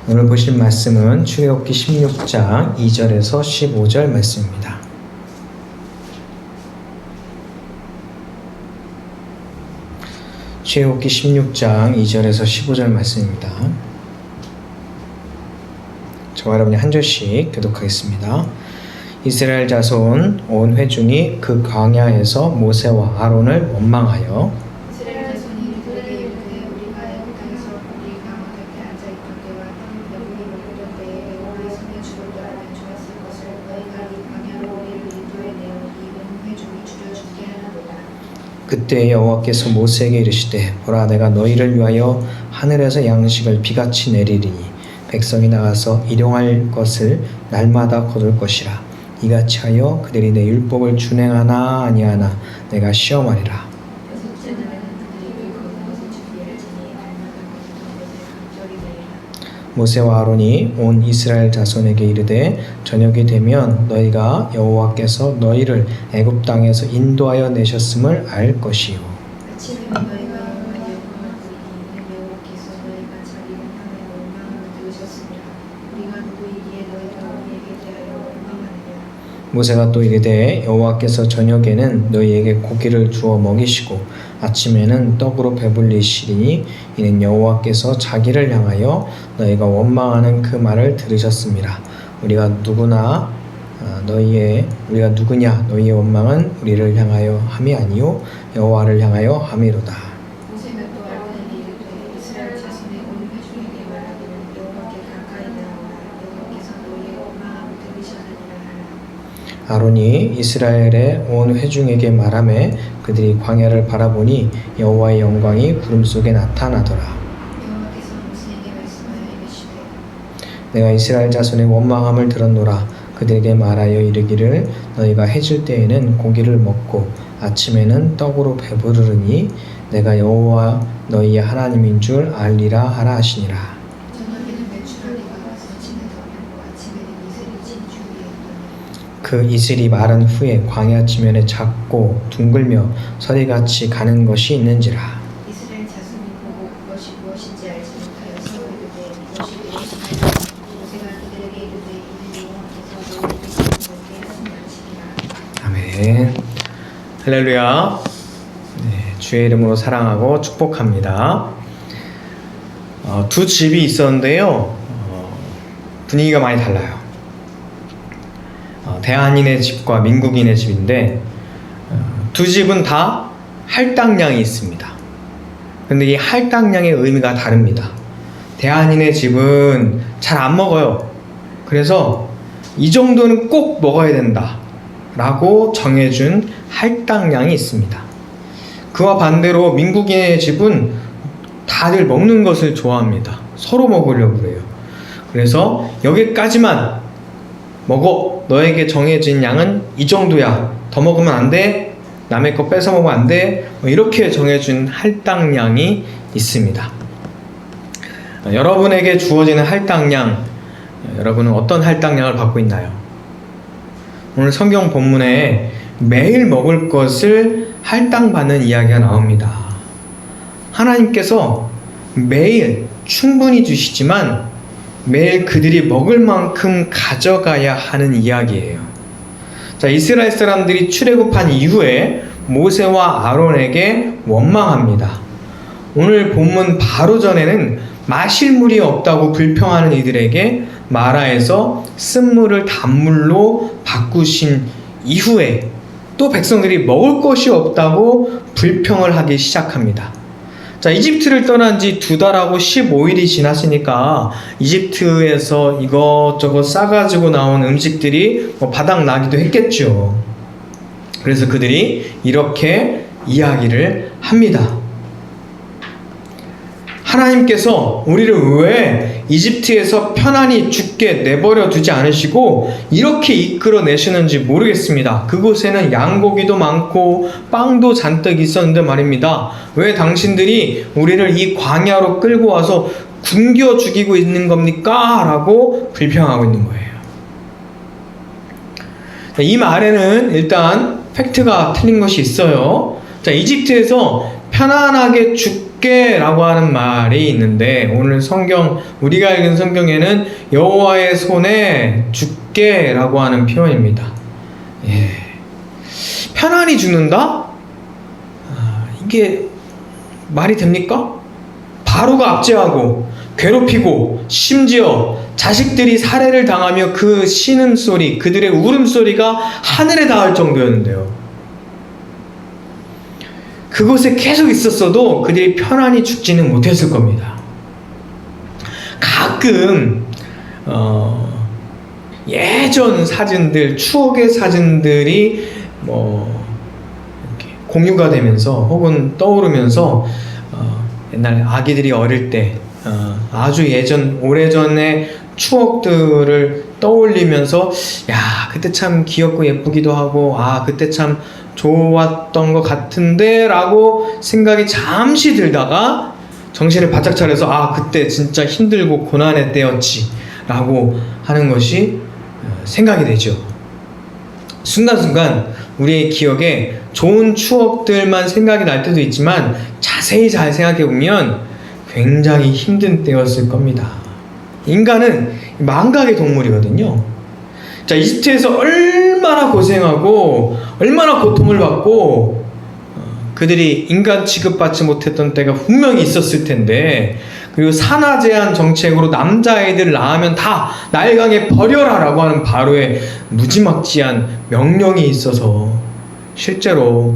오늘 보실 말씀은 출애굽기 16장 2절에서 15절 말씀입니다. 출애굽기 16장 2절에서 15절 말씀입니다. 저와 여러분이 한 절씩 교독하겠습니다. 이스라엘 자손 온 회중이 그 광야에서 모세와 아론을 원망하여 이스라엘 자손이 그들에게 이르되 우리가 애굽 땅에서 우리 강화 곁에 앉아 있던 때와 여분이 먹던 때에 여호와의 손에 죽을 떠나면 좋았을 것을 너희가 이 광야로 우리를 인도해 내어 이 온 회중이 죽여 죽게 하나도다. 그때 여호와께서 모세에게 이르시되 보라 내가 너희를 위하여 하늘에서 양식을 비같이 내리리니 백성이 나가서 일용할 것을 날마다 거둘 것이라. 이같이 하여 그들이 내 율법을 준행하나 아니하나 내가 시험하리라. 여섯째 날에는 그들이 그 거둔 것을 준비할지니 날마다 거두던 것을 각절히 내리라. 모세와 아론이 온 이스라엘 자손에게 이르되 저녁이 되면 너희가 여호와께서 너희를 애굽 땅에서 인도하여 내셨음을 알 것이요. 아침에는 너희가 여호와의 영광을 보이니 여호와께서 너희가 잘 익은 땅의 원망을 들으셨습니다. 우리가 누구이기에 너희가 우리에게 대하여 원망하느냐. 모세가 또 이르되 여호와께서 저녁에는 너희에게 고기를 주어 먹이시고 아침에는 떡으로 배불리시리니 이는 여호와께서 자기를 향하여 너희가 원망하는 그 말을 들으셨습니다. 우리가 누구냐 너희의 원망은 우리를 향하여 함이 아니요 여호와를 향하여 함이로다. 모세가 또 아론에게 이르되 이스라엘 자손의 온 회중에게 말하기를 여호와께 가까이 나아오라. 여호와께서 너희의 원망함을 들으셨느니라 하라. 아론이 이스라엘의 온 회중에게 말하매 그들이 광야를 바라보니 여호와의 영광이 구름 속에 나타나더라. 여호와께서 모세에게 말씀하여 이르시되 내가 이스라엘 자손의 원망함을 들었노라. 그들에게 말하여 이르기를 너희가 해질 때에는 고기를 먹고 아침에는 떡으로 배부르니 내가 여호와 너희의 하나님인 줄 알리라 하라 하시니라. 저녁에는 메추라기가 와서 진을 덮고 아침에는 이슬이 진 주위에 있더니 그 이슬이 마른 후에 광야 지면에 작고 둥글며 서리같이 가는 것이 있는지라. 이스라엘 자손이 보고 그것이 무엇인지 알지 못하여 서로 이르되 이것이 무엇이냐. 모세가 그들에게 이르되 이는 여호와께서 너희에게 먹게 하신 양식이라. 아멘. 할렐루야. 네, 주의 이름으로 사랑하고 축복합니다. 두 집이 있었는데요. 분위기가 많이 달라요. 대한인의 집과 민국인의 집인데 두 집은 다 할당량이 있습니다. 그런데 이 할당량의 의미가 다릅니다. 대한인의 집은 잘 안 먹어요. 그래서 이 정도는 꼭 먹어야 된다 라고 정해준 할당량이 있습니다. 그와 반대로 민국인의 집은 다들 먹는 것을 좋아합니다. 서로 먹으려고 해요. 그래서 여기까지만 먹어. 너에게 정해진 양은 이 정도야. 더 먹으면 안 돼. 남의 거 뺏어 먹으면 안 돼. 이렇게 정해준 할당량이 있습니다. 여러분에게 주어지는 할당량, 여러분은 어떤 할당량을 받고 있나요? 오늘 성경 본문에 매일 먹을 것을 할당받는 이야기가 나옵니다. 하나님께서 매일 충분히 주시지만 매일 그들이 먹을 만큼 가져가야 하는 이야기예요. 자, 이스라엘 사람들이 출애굽한 이후에 모세와 아론에게 원망합니다. 오늘 본문 바로 전에는 마실 물이 없다고 불평하는 이들에게 마라에서 쓴물을 단물로 바꾸신 이후에 또 백성들이 먹을 것이 없다고 불평을 하기 시작합니다. 자, 이집트를 떠난 지 2달하고 15일이 지났으니까 이집트에서 이것저것 싸가지고 나온 음식들이 바닥 나기도 했겠죠. 그래서 그들이 이렇게 이야기를 합니다. 하나님께서 우리를 왜 이집트에서 편안히 죽게 내버려 두지 않으시고 이렇게 이끌어내시는지 모르겠습니다. 그곳에는 양고기도 많고 빵도 잔뜩 있었는데 말입니다. 왜 당신들이 우리를 이 광야로 끌고 와서 굶겨 죽이고 있는 겁니까? 라고 불평하고 있는 거예요. 이 말에는 일단 팩트가 틀린 것이 있어요. 자, 이집트에서 편안하게 죽게라고 하는 말이 있는데 오늘 우리가 읽은 성경에는 여호와의 손에 죽게라고 하는 표현입니다. 예. 편안히 죽는다? 이게 말이 됩니까? 바로가 압제하고 괴롭히고 심지어 자식들이 살해를 당하며 그 신음소리, 그들의 울음소리가 하늘에 닿을 정도였는데요. 그곳에 계속 있었어도 그들이 편안히 죽지는 못했을 겁니다. 가끔 예전 사진들, 추억의 사진들이 이렇게 공유가 되면서 혹은 떠오르면서 옛날 아기들이 어릴 때 아주 오래전의 추억들을 떠올리면서 야, 그때 참 귀엽고 예쁘기도 하고 그때 참 좋았던 것 같은데 라고 생각이 잠시 들다가 정신을 바짝 차려서 그때 진짜 힘들고 고난의 때였지 라고 하는 것이 생각이 되죠. 순간순간 우리의 기억에 좋은 추억들만 생각이 날 때도 있지만 자세히 잘 생각해 보면 굉장히 힘든 때였을 겁니다. 인간은 망각의 동물이거든요. 자, 이집트에서 얼마나 고생하고 얼마나 고통을 받고 그들이 인간 취급받지 못했던 때가 분명히 있었을 텐데, 그리고 산하 제한 정책으로 남자아이들 낳으면 다 나일강에 버려라 라고 하는 바로의 무지막지한 명령이 있어서 실제로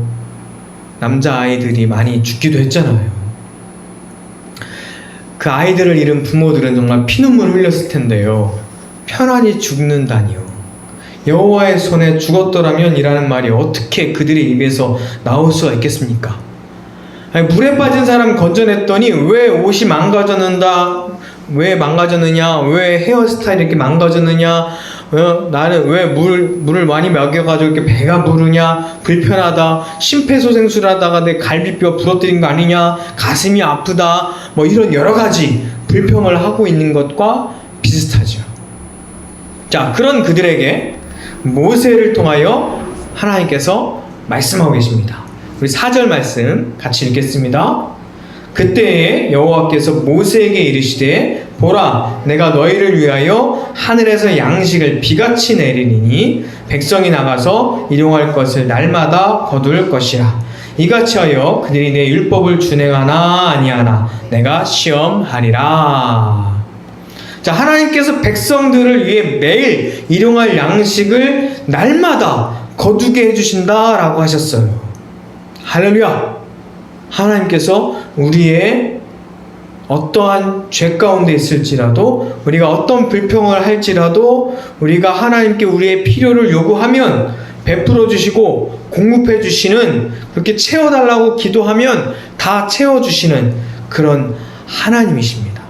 남자아이들이 많이 죽기도 했잖아요. 그 아이들을 잃은 부모들은 정말 피눈물 흘렸을 텐데요. 편안히 죽는다니요. 여호와의 손에 죽었더라면 이라는 말이 어떻게 그들의 입에서 나올 수가 있겠습니까? 물에 빠진 사람 건져냈더니 왜 옷이 왜 망가졌느냐, 왜 헤어스타일이 이렇게 망가졌느냐, 나는 왜 물을 많이 먹여가지고 이렇게 배가 부르냐, 불편하다, 심폐소생술 하다가 내 갈비뼈 부러뜨린 거 아니냐, 가슴이 아프다, 이런 여러 가지 불평을 하고 있는 것과 비슷하죠. 자, 그런 그들에게 모세를 통하여 하나님께서 말씀하고 계십니다. 우리 4절 말씀 같이 읽겠습니다. 그때에 여호와께서 모세에게 이르시되 보라, 내가 너희를 위하여 하늘에서 양식을 비같이 내리니 백성이 나가서 일용할 것을 날마다 거둘 것이라. 이같이 하여 그들이 내 율법을 준행하나 아니하나 내가 시험하리라. 자, 하나님께서 백성들을 위해 매일 일용할 양식을 날마다 거두게 해주신다라고 하셨어요. 할렐루야! 하나님께서 우리의 어떠한 죄 가운데 있을지라도, 우리가 어떤 불평을 할지라도, 우리가 하나님께 우리의 필요를 요구하면 베풀어 주시고 공급해 주시는, 그렇게 채워달라고 기도하면 다 채워주시는 그런 하나님이십니다.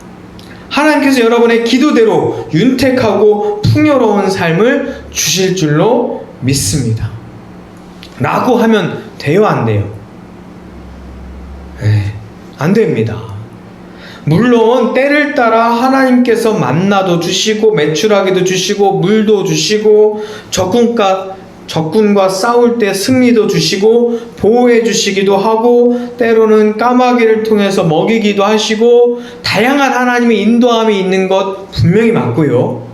하나님께서 여러분의 기도대로 윤택하고 풍요로운 삶을 주실 줄로 믿습니다. 라고 하면 돼요, 안 돼요? 안 됩니다. 물론 때를 따라 하나님께서 만나도 주시고 메추라기도 주시고 물도 주시고 적군과 싸울 때 승리도 주시고 보호해 주시기도 하고, 때로는 까마귀를 통해서 먹이기도 하시고, 다양한 하나님의 인도함이 있는 것 분명히 맞고요.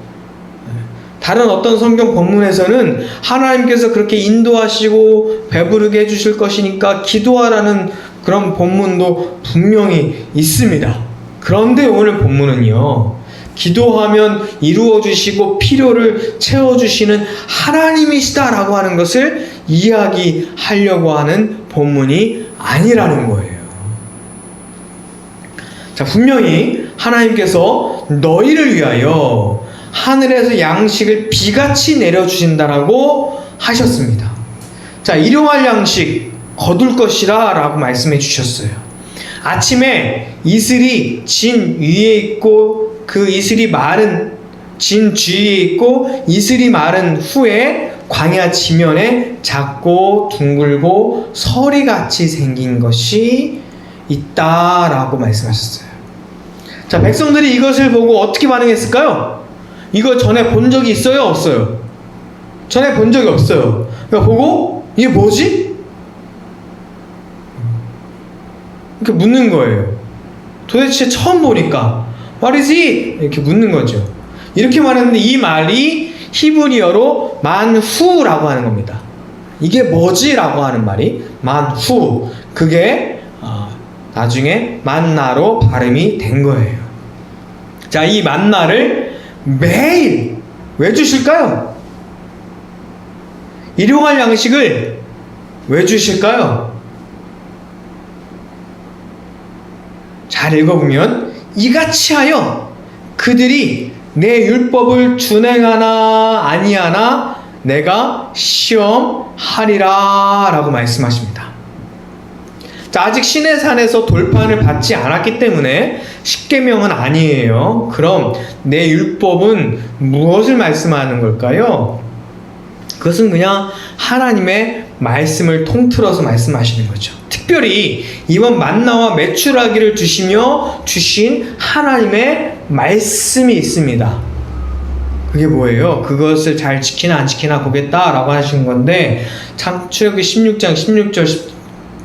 다른 어떤 성경 본문에서는 하나님께서 그렇게 인도하시고 배부르게 해주실 것이니까 기도하라는 그런 본문도 분명히 있습니다. 그런데 오늘 본문은요, 기도하면 이루어주시고 필요를 채워주시는 하나님이시다라고 하는 것을 이야기하려고 하는 본문이 아니라는 거예요. 자, 분명히 하나님께서 너희를 위하여 하늘에서 양식을 비같이 내려주신다라고 하셨습니다. 자, 일용할 양식 거둘 것이라 라고 말씀해 주셨어요. 아침에 이슬이 진 위에 있고, 그 이슬이 마른 진 주위에 있고, 이슬이 마른 후에 광야 지면에 작고 둥글고 서리같이 생긴 것이 있다라고 말씀하셨어요. 자, 백성들이 이것을 보고 어떻게 반응했을까요? 이거 전에 본 적이 있어요? 없어요? 전에 본 적이 없어요. 그러니까 보고 이게 뭐지? 이렇게 묻는 거예요. 도대체 처음 보니까 What is it? 이렇게 묻는 거죠. 이렇게 말했는데 이 말이 히브리어로 만후라고 하는 겁니다. 이게 뭐지? 라고 하는 말이 만후. 그게 나중에 만나로 발음이 된 거예요. 자, 이 만나를 매일 왜 주실까요? 일용할 양식을 왜 주실까요? 잘 읽어보면 이같이 하여 그들이 내 율법을 준행하나 아니하나 내가 시험하리라 라고 말씀하십니다. 자, 아직 시내산에서 돌판을 받지 않았기 때문에 십계명은 아니에요. 그럼 내 율법은 무엇을 말씀하는 걸까요? 그것은 그냥 하나님의 말씀을 통틀어서 말씀하시는 거죠. 특별히 이번 만나와 메추라기를 주시며 주신 하나님의 말씀이 있습니다. 그게 뭐예요? 그것을 잘 지키나 안 지키나 보겠다라고 하시는 건데, 창출애굽기 16장 16절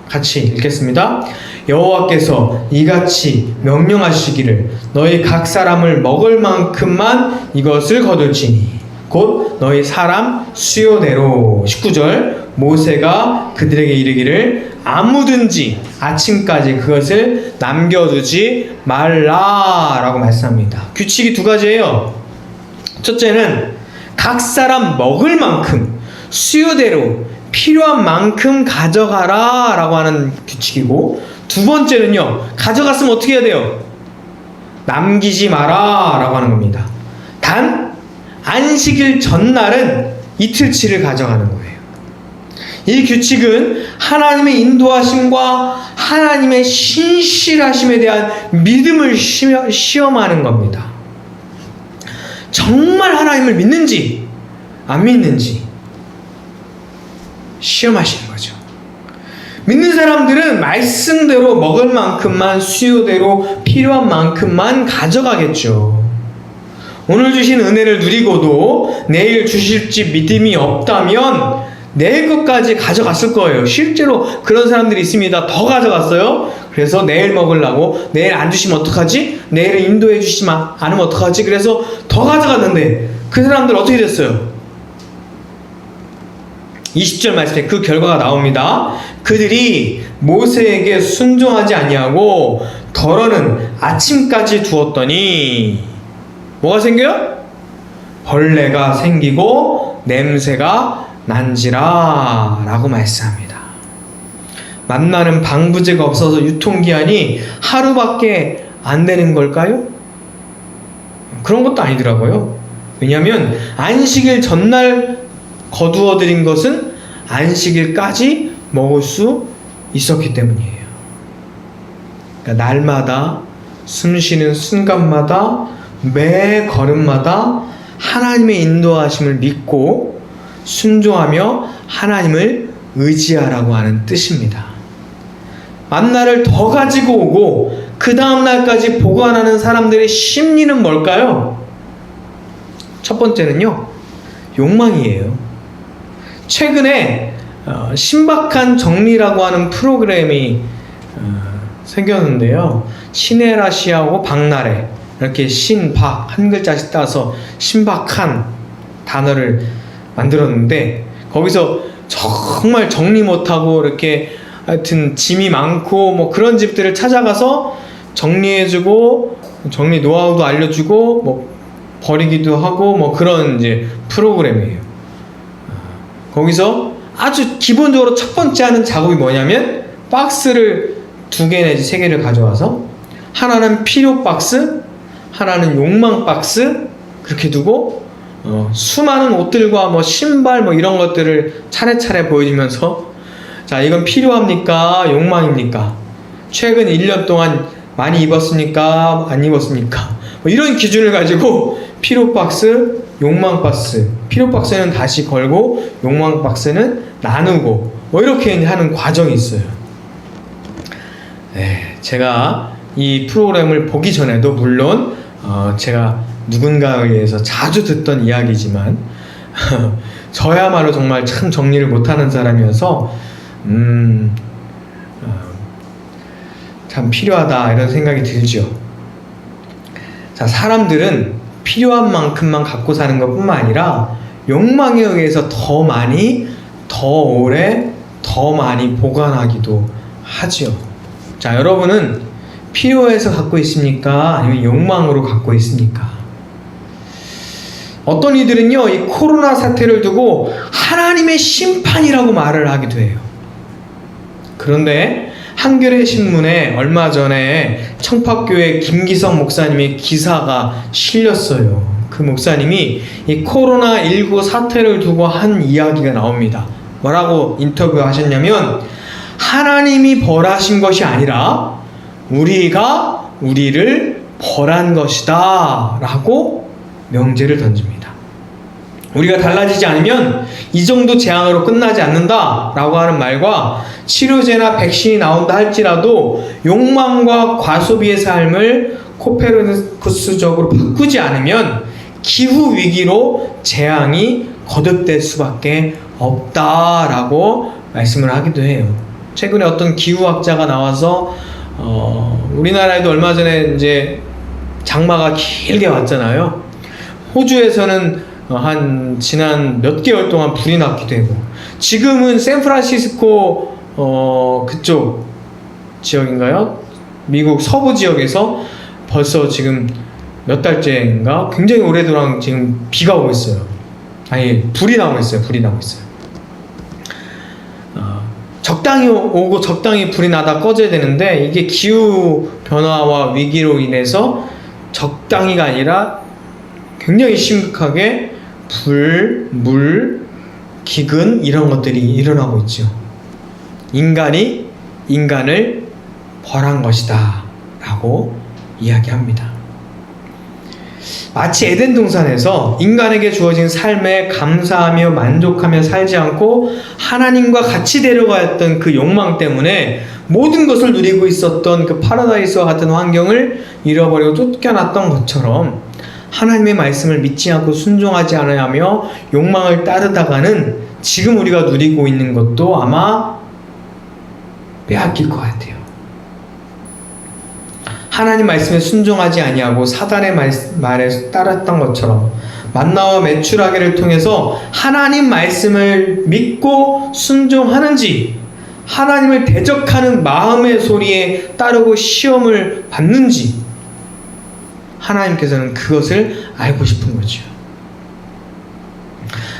같이 읽겠습니다. 여호와께서 이같이 명령하시기를 너희 각 사람을 먹을 만큼만 이것을 거둘지니 곧 너희 사람 수요대로. 19절 모세가 그들에게 이르기를 아무든지 아침까지 그것을 남겨두지 말라라고 말씀합니다. 규칙이 두 가지예요. 첫째는 각 사람 먹을 만큼 수요대로 필요한 만큼 가져가라 라고 하는 규칙이고, 두 번째는요, 가져갔으면 어떻게 해야 돼요? 남기지 마라 라고 하는 겁니다. 단 안식일 전날은 이틀치를 가져가는 거예요. 이 규칙은 하나님의 인도하심과 하나님의 신실하심에 대한 믿음을 시험하는 겁니다. 정말 하나님을 믿는지 안 믿는지 시험하시는 거죠. 믿는 사람들은 말씀대로 먹을 만큼만 수요대로 필요한 만큼만 가져가겠죠. 오늘 주신 은혜를 누리고도 내일 주실지 믿음이 없다면 내일 것까지 가져갔을 거예요. 실제로 그런 사람들이 있습니다. 더 가져갔어요. 그래서 내일 먹으려고, 내일 안 주시면 어떡하지? 내일 인도해 주시지 않으면 어떡하지? 그래서 더 가져갔는데 그 사람들 어떻게 됐어요? 20절 말씀에 그 결과가 나옵니다. 그들이 모세에게 순종하지 아니하고 덜어는 아침까지 두었더니 뭐가 생겨요? 벌레가 생기고 냄새가 난지라 라고 말씀합니다. 만나는 방부제가 없어서 유통기한이 하루밖에 안 되는 걸까요? 그런 것도 아니더라고요. 왜냐하면 안식일 전날 거두어 드린 것은 안식일까지 먹을 수 있었기 때문이에요. 그러니까 날마다 숨쉬는 순간마다 매 걸음마다 하나님의 인도하심을 믿고 순종하며 하나님을 의지하라고 하는 뜻입니다. 만나를 더 가지고 오고 그 다음 날까지 보관하는 사람들의 심리는 뭘까요? 첫 번째는요, 욕망이에요. 최근에 신박한 정리라고 하는 프로그램이 생겼는데요. 신혜라 씨하고 박나래, 이렇게 신박 한 글자씩 따서 신박한 단어를 만들었는데, 거기서 정말 정리 못하고 이렇게 하여튼 짐이 많고 뭐 그런 집들을 찾아가서 정리해주고 정리 노하우도 알려주고 뭐 버리기도 하고 뭐 그런 이제 프로그램이에요. 거기서 아주 기본적으로 첫 번째 하는 작업이 뭐냐면, 박스를 2개 내지 3개를 가져와서 하나는 필요 박스, 하나는 욕망 박스, 그렇게 두고 수많은 옷들과 뭐 신발 뭐 이런 것들을 차례차례 보여주면서, 자, 이건 필요합니까? 욕망입니까? 최근 1년 동안 많이 입었습니까? 안 입었습니까? 뭐 이런 기준을 가지고 필요 박스, 욕망 박스, 필요 박스는 다시 걸고 욕망 박스는 나누고 뭐 이렇게 하는 과정이 있어요. 네, 제가 이 프로그램을 보기 전에도 물론 제가 누군가에 의해서 자주 듣던 이야기지만 저야말로 정말 참 정리를 못하는 사람이어서 참 필요하다 이런 생각이 들죠. 자, 사람들은 필요한 만큼만 갖고 사는 것뿐만 아니라 욕망에 의해서 더 많이, 더 오래, 더 많이 보관하기도 하죠. 자, 여러분은 필요해서 갖고 있습니까? 아니면 욕망으로 갖고 있습니까? 어떤 이들은요, 이 코로나 사태를 두고 하나님의 심판이라고 말을 하기도 해요. 그런데 한겨레 신문에 얼마 전에 청파교회 김기성 목사님의 기사가 실렸어요. 그 목사님이 이 코로나19 사태를 두고 한 이야기가 나옵니다. 뭐라고 인터뷰하셨냐면, 하나님이 벌하신 것이 아니라 우리가 우리를 벌한 것이다 라고 명제를 던집니다. 우리가 달라지지 않으면 이 정도 재앙으로 끝나지 않는다 라고 하는 말과, 치료제나 백신이 나온다 할지라도 욕망과 과소비의 삶을 코페르니쿠스적으로 바꾸지 않으면 기후위기로 재앙이 거듭될 수밖에 없다라고 말씀을 하기도 해요. 최근에 어떤 기후학자가 나와서 우리나라에도 얼마 전에 이제 장마가 길게 왔잖아요. 호주에서는 지난 몇 개월 동안 불이 났기도 하고, 지금은 샌프란시스코 그쪽 지역인가요? 미국 서부 지역에서 벌써 지금 몇 달째인가 굉장히 오래도록 지금 비가 오고 있어요. 아니, 불이 나고 있어요. 적당히 오고 적당히 불이 나다 꺼져야 되는데, 이게 기후 변화와 위기로 인해서 적당히가 아니라 굉장히 심각하게 불, 물, 기근 이런 것들이 일어나고 있죠. 인간이 인간을 벌한 것이다 라고 이야기합니다. 마치 에덴 동산에서 인간에게 주어진 삶에 감사하며 만족하며 살지 않고 하나님과 같이 데려가 했던 그 욕망 때문에 모든 것을 누리고 있었던 그 파라다이스와 같은 환경을 잃어버리고 쫓겨났던 것처럼, 하나님의 말씀을 믿지 않고 순종하지 않아야 하며 욕망을 따르다가는 지금 우리가 누리고 있는 것도 아마 빼앗길 것 같아요. 하나님 말씀에 순종하지 아니하고 사단의 말에 따랐던 것처럼, 만나와 메추라기를 통해서 하나님 말씀을 믿고 순종하는지, 하나님을 대적하는 마음의 소리에 따르고 시험을 받는지, 하나님께서는 그것을 알고 싶은 거죠.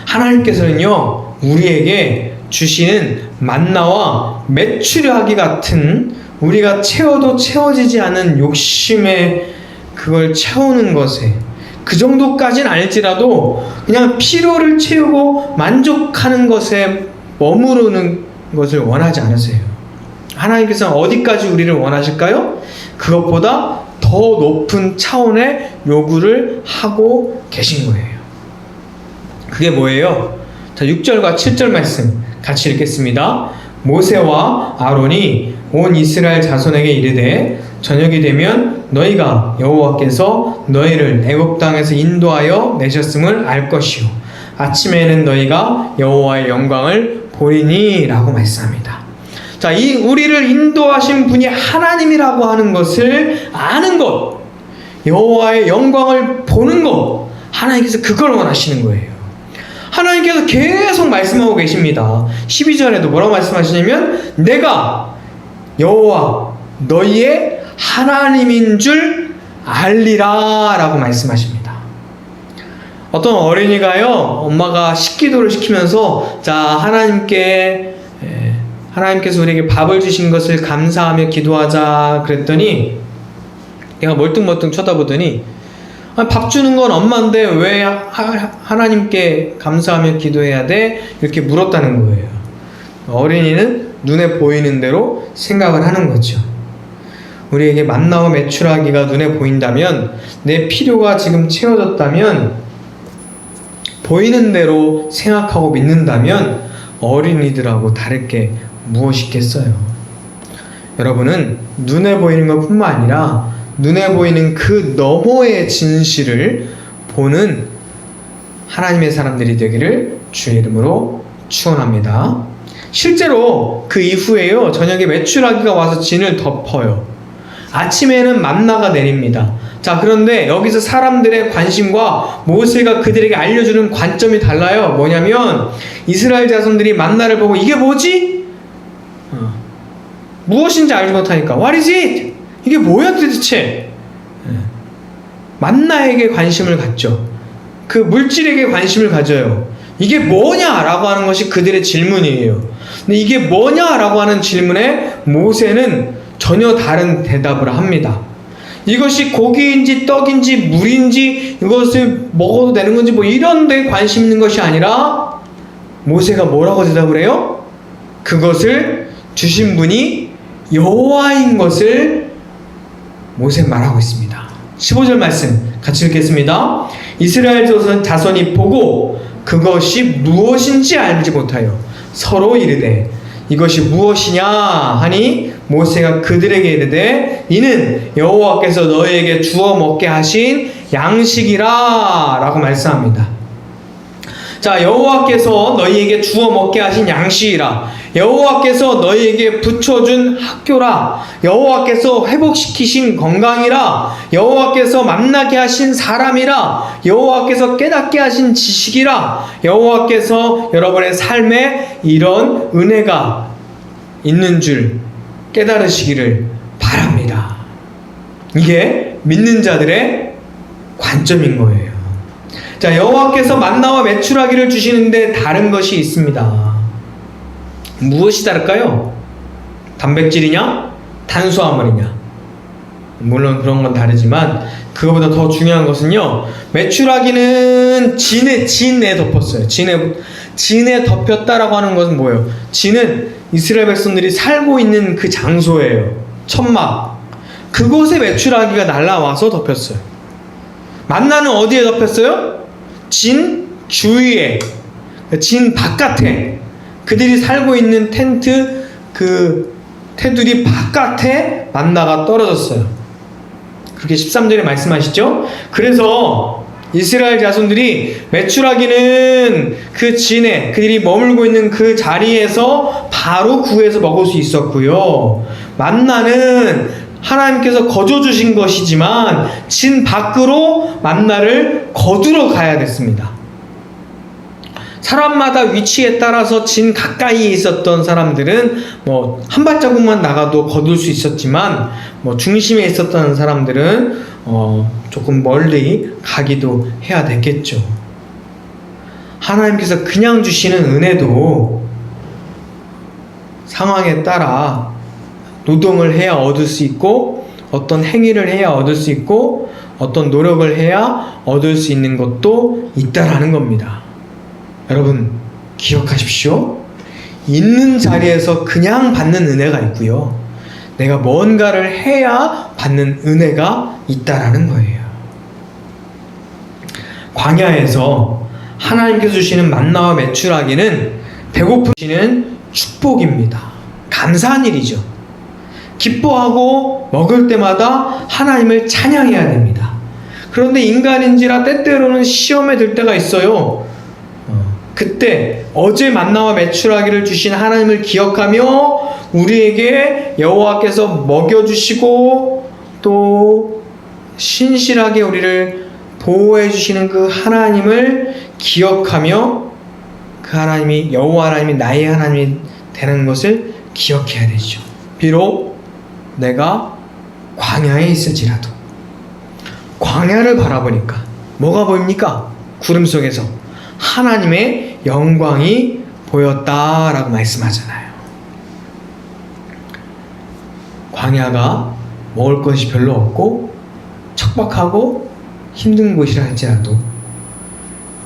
하나님께서는요, 우리에게 주시는 만나와 메추라기 같은, 우리가 채워도 채워지지 않은 욕심에 그걸 채우는 것에, 그 정도까지는 아닐지라도 그냥 필요를 채우고 만족하는 것에 머무르는 것을 원하지 않으세요. 하나님께서는 어디까지 우리를 원하실까요? 그것보다 더 높은 차원의 요구를 하고 계신 거예요. 그게 뭐예요? 자, 6절과 7절 말씀 같이 읽겠습니다. 모세와 아론이 온 이스라엘 자손에게 이르되, 저녁이 되면 너희가 여호와께서 너희를 애굽 땅에서 인도하여 내셨음을 알 것이요, 아침에는 너희가 여호와의 영광을 보리니 라고 말씀합니다. 자, 이 우리를 인도하신 분이 하나님이라고 하는 것을 아는 것, 여호와의 영광을 보는 것, 하나님께서 그걸 원하시는 거예요. 하나님께서 계속 말씀하고 계십니다. 12절에도 뭐라고 말씀하시냐면, 내가 여호와 너희의 하나님인 줄 알리라 라고 말씀하십니다. 어떤 어린이가요, 엄마가 식기도를 시키면서, 자, 하나님께서 우리에게 밥을 주신 것을 감사하며 기도하자 그랬더니, 내가 멀뚱멀뚱 쳐다보더니, 밥 주는 건 엄마인데 왜 하나님께 감사하며 기도해야 돼? 이렇게 물었다는 거예요. 어린이는 눈에 보이는 대로 생각을 하는 거죠. 우리에게 만나와 메추라기가 눈에 보인다면, 내 필요가 지금 채워졌다면, 보이는 대로 생각하고 믿는다면 어린이들하고 다를 게 무엇이겠어요? 여러분은 눈에 보이는 것 뿐만 아니라 눈에 보이는 그 너머의 진실을 보는 하나님의 사람들이 되기를 주의 이름으로 축원합니다. 실제로 그 이후에요, 저녁에 메추라기가 와서 진을 덮어요. 아침에는 만나가 내립니다. 자, 그런데 여기서 사람들의 관심과 모세가 그들에게 알려주는 관점이 달라요. 뭐냐면 이스라엘 자손들이 만나를 보고 이게 뭐지? 무엇인지 알지 못하니까 What is it? 이게 뭐야 도대체? 만나에게 관심을 갖죠. 그 물질에게 관심을 가져요. 이게 뭐냐라고 하는 것이 그들의 질문이에요. 근데 이게 뭐냐라고 하는 질문에 모세는 전혀 다른 대답을 합니다. 이것이 고기인지 떡인지 물인지 이것을 먹어도 되는 건지 뭐 이런 데 관심 있는 것이 아니라 모세가 뭐라고 대답을 해요? 그것을 주신 분이 여호와인 것을 모세 말하고 있습니다. 15절 말씀 같이 읽겠습니다. 이스라엘 자손이 보고 그것이 무엇인지 알지 못하여 서로 이르되 이것이 무엇이냐 하니 모세가 그들에게 이르되 이는 여호와께서 너희에게 주어 먹게 하신 양식이라 라고 말씀합니다. 자, 여호와께서 너희에게 주어 먹게 하신 양식이라, 여호와께서 너희에게 붙여준 학교라, 여호와께서 회복시키신 건강이라, 여호와께서 만나게 하신 사람이라, 여호와께서 깨닫게 하신 지식이라, 여호와께서 여러분의 삶에 이런 은혜가 있는 줄 깨달으시기를 바랍니다. 이게 믿는 자들의 관점인 거예요. 자, 여호와께서 만나와 메추라기를 주시는데 다른 것이 있습니다. 무엇이 다를까요? 단백질이냐? 탄수화물이냐? 물론 그런 건 다르지만 그거보다 더 중요한 것은요, 메추라기는 진에 덮었어요. 진에 덮였다라고 하는 것은 뭐예요? 진은 이스라엘 백성들이 살고 있는 그 장소예요. 천막. 그곳에 메추라기가 날라와서 덮였어요. 만나는 어디에 덮였어요? 진 주위에, 진 바깥에, 그들이 살고 있는 텐트 그 테두리 바깥에 만나가 떨어졌어요. 그렇게 13절에 말씀하시죠? 그래서 이스라엘 자손들이 메추라기는 그 진에 그들이 머물고 있는 그 자리에서 바로 구해서 먹을 수 있었고요, 만나는 하나님께서 거저 주신 것이지만 진 밖으로 만나를 거두러 가야 됐습니다. 사람마다 위치에 따라서 진 가까이에 있었던 사람들은 뭐 한 발자국만 나가도 거둘 수 있었지만, 뭐 중심에 있었던 사람들은 조금 멀리 가기도 해야 됐겠죠. 하나님께서 그냥 주시는 은혜도 상황에 따라 노동을 해야 얻을 수 있고, 어떤 행위를 해야 얻을 수 있고, 어떤 노력을 해야 얻을 수 있는 것도 있다라는 겁니다. 여러분 기억하십시오. 있는 자리에서 그냥 받는 은혜가 있고요, 내가 뭔가를 해야 받는 은혜가 있다라는 거예요. 광야에서 하나님께서 주시는 만나와 메추라기는 배고프시는 축복입니다. 감사한 일이죠. 기뻐하고 먹을 때마다 하나님을 찬양해야 됩니다. 그런데 인간인지라 때때로는 시험에 들 때가 있어요. 그때 어제 만나와 메추라기를 주신 하나님을 기억하며 우리에게 여호와께서 먹여주시고 또 신실하게 우리를 보호해 주시는 그 하나님을 기억하며 그 하나님이 여호와 하나님이 나의 하나님이 되는 것을 기억해야 되죠. 비록 내가 광야에 있을지라도 광야를 바라보니까 뭐가 보입니까? 구름 속에서 하나님의 영광이 보였다라고 말씀하잖아요. 광야가 먹을 것이 별로 없고 척박하고 힘든 곳이라 할지라도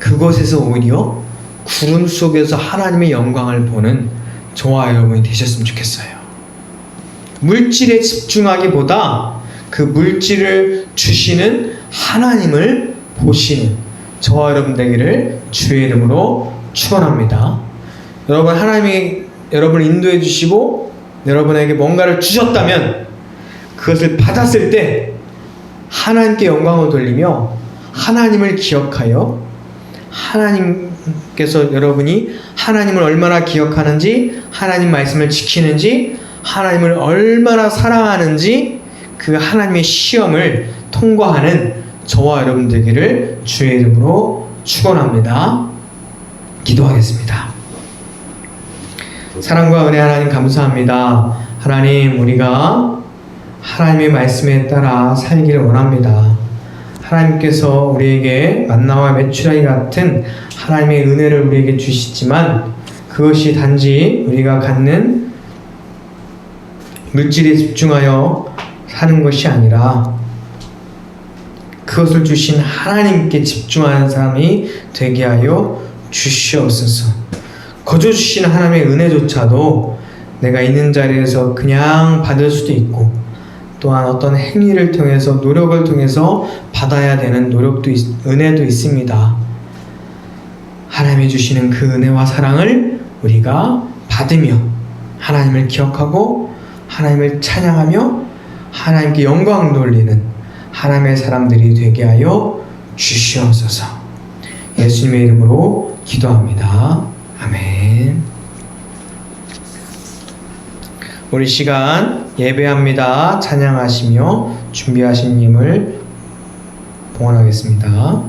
그곳에서 오히려 구름 속에서 하나님의 영광을 보는 저와 여러분이 되셨으면 좋겠어요. 물질에 집중하기보다 그 물질을 주시는 하나님을 보시는 저와 여러분 되기를 주의 이름으로 축원합니다. 여러분, 하나님이 여러분을 인도해 주시고 여러분에게 뭔가를 주셨다면 그것을 받았을 때 하나님께 영광을 돌리며 하나님을 기억하여 하나님께서 여러분이 하나님을 얼마나 기억하는지, 하나님 말씀을 지키는지, 하나님을 얼마나 사랑하는지 그 하나님의 시험을 통과하는 저와 여러분 되기를 주의 이름으로 축원합니다. 기도하겠습니다. 사랑과 은혜 하나님 감사합니다. 하나님, 우리가 하나님의 말씀에 따라 살기를 원합니다. 하나님께서 우리에게 만나와 메추라기 같은 하나님의 은혜를 우리에게 주시지만 그것이 단지 우리가 갖는 물질에 집중하여 사는 것이 아니라 그것을 주신 하나님께 집중하는 사람이 되게 하여 주시옵소서. 거저 주신 하나님의 은혜조차도 내가 있는 자리에서 그냥 받을 수도 있고, 또한 어떤 행위를 통해서, 노력을 통해서 받아야 되는 은혜도 있습니다. 하나님이 주시는 그 은혜와 사랑을 우리가 받으며 하나님을 기억하고 하나님을 찬양하며 하나님께 영광 돌리는 하나님의 사람들이 되게 하여 주시옵소서. 예수님의 이름으로 기도합니다. 아멘. 우리 시간 예배합니다. 찬양하시며 준비하신 힘을 봉헌하겠습니다.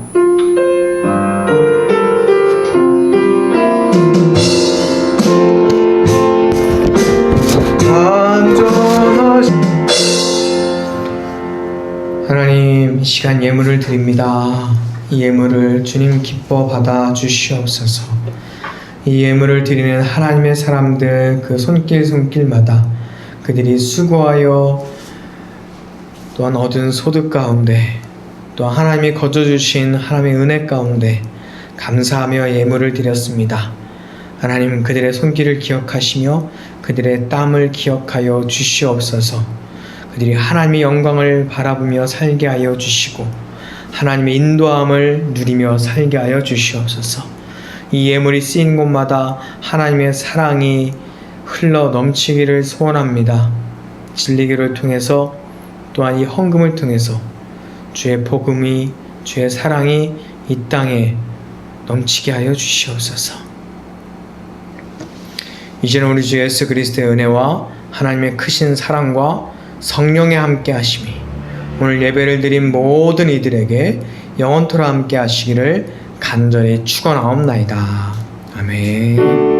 하나님, 이 시간 예물을 드립니다. 이 예물을 주님 기뻐 받아 주시옵소서. 이 예물을 드리는 하나님의 사람들, 그 손길마다 그들이 수고하여 또한 얻은 소득 가운데, 또한 하나님이 거저 주신 하나님의 은혜 가운데 감사하며 예물을 드렸습니다. 하나님, 그들의 손길을 기억하시며 그들의 땀을 기억하여 주시옵소서. 그들이 하나님의 영광을 바라보며 살게 하여 주시고 하나님의 인도함을 누리며 살게 하여 주시옵소서. 이 예물이 쓰인 곳마다 하나님의 사랑이 흘러 넘치기를 소원합니다. 진리교를 통해서, 또한 이 헌금을 통해서 주의 복음이, 주의 사랑이 이 땅에 넘치게 하여 주시옵소서. 이제는 우리 주 예수 그리스도의 은혜와 하나님의 크신 사랑과 성령의 함께 하심이 오늘 예배를 드린 모든 이들에게 영원토록 함께 하시기를 간절히 축원하옵나이다. 아멘.